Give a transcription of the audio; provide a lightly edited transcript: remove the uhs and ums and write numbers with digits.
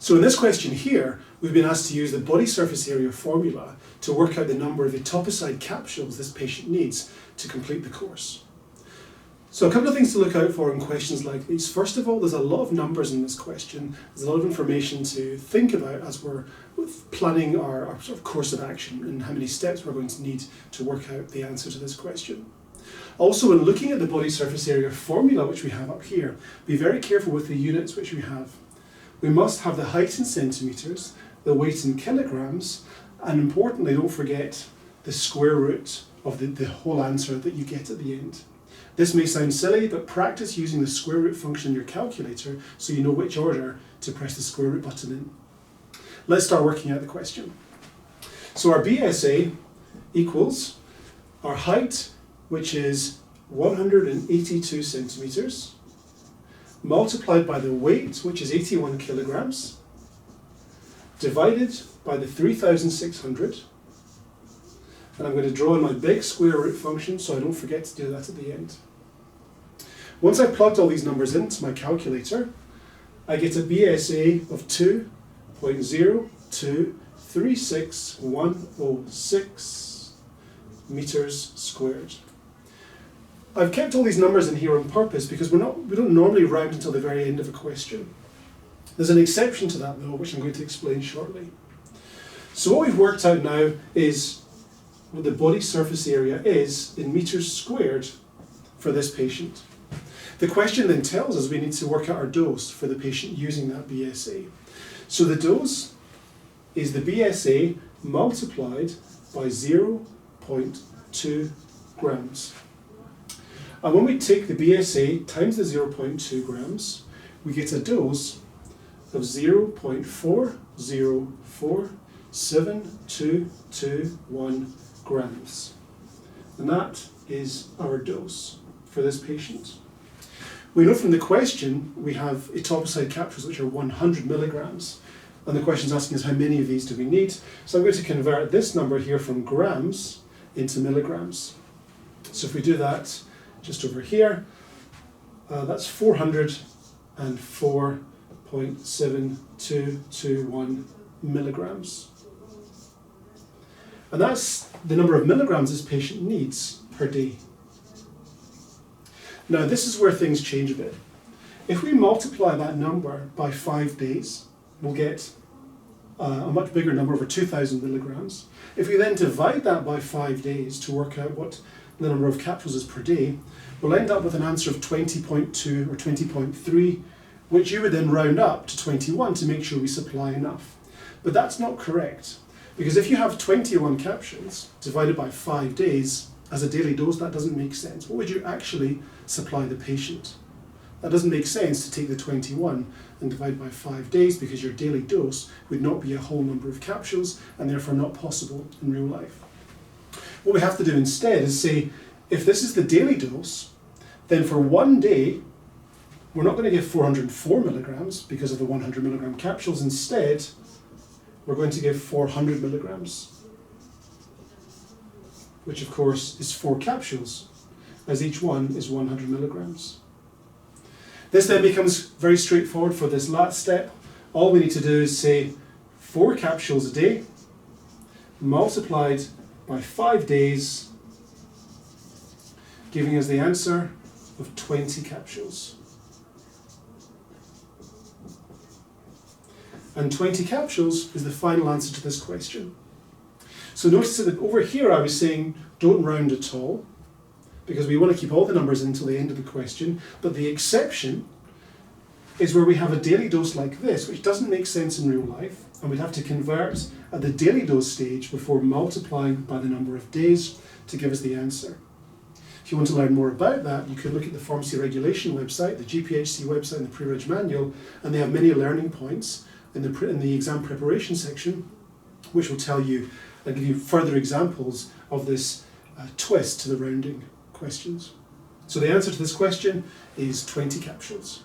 So in this question here, we've been asked to use the body surface area formula to work out the number of etoposide capsules this patient needs to complete the course. So a couple of things to look out for in questions like these. First of all, there's a lot of numbers in this question. There's a lot of information to think about as we're planning our sort of course of action and how many steps we're going to need to work out the answer to this question. Also, when looking at the body surface area formula, which we have up here, be very careful with the units which we have. We must have the height in centimetres, the weight in kilograms, and importantly, don't forget the square root of the whole answer that you get at the end. This may sound silly, but practice using the square root function in your calculator so you know which order to press the square root button in. Let's start working out the question. So our BSA equals our height, which is 182 centimetres, multiplied by the weight, which is 81 kilograms, divided by the 3,600, and I'm going to draw in my big square root function so I don't forget to do that at the end. Once I plug all these numbers into my calculator, I get a BSA of 2.0236106 meters squared. I've kept all these numbers in here on purpose because we don't normally round until the very end of a question. There's an exception to that though, which I'm going to explain shortly. So what we've worked out now is what the body surface area is in meters squared for this patient. The question then tells us we need to work out our dose for the patient using that BSA. So the dose is the BSA multiplied by 0.2 grams. And when we take the BSA times the 0.2 grams, we get a dose of 0.40472221 grams. And that is our dose for this patient. We know from the question we have etoposide capsules which are 100 milligrams. And the question is asking us how many of these do we need. So I'm going to convert this number here from grams into milligrams. So if we do that just over here, that's 404.7221 milligrams. And that's the number of milligrams this patient needs per day. Now this is where things change a bit. If we multiply that number by 5 days, we'll get a much bigger number, over 2,000 milligrams. If we then divide that by 5 days to work out what the number of capsules is per day, we'll end up with an answer of 20.2 or 20.3, which you would then round up to 21 to make sure we supply enough. But that's not correct, because if you have 21 capsules divided by 5 days as a daily dose, that doesn't make sense. What would you actually supply the patient? That doesn't make sense to take the 21 and divide by 5 days, because your daily dose would not be a whole number of capsules and therefore not possible in real life. What we have to do instead is say, if this is the daily dose, then for 1 day, we're not going to give 404 milligrams because of the 100 milligram capsules. Instead, we're going to give 400 milligrams, which of course is 4 capsules, as each one is 100 milligrams. This then becomes very straightforward for this last step. All we need to do is say 4 capsules a day multiplied by 5 days, giving us the answer of 20 capsules. And 20 capsules is the final answer to this question. So notice that over here I was saying don't round at all, because we want to keep all the numbers until the end of the question, but the exception is where we have a daily dose like this, which doesn't make sense in real life, and we'd have to convert at the daily dose stage before multiplying by the number of days to give us the answer. If you want to learn more about that, you can look at the formulae regulation website, the GPHC website and the pre-reg manual, and they have many learning points in the exam preparation section, which will tell you and give you further examples of this twist to the rounding questions. So the answer to this question is 20 capsules.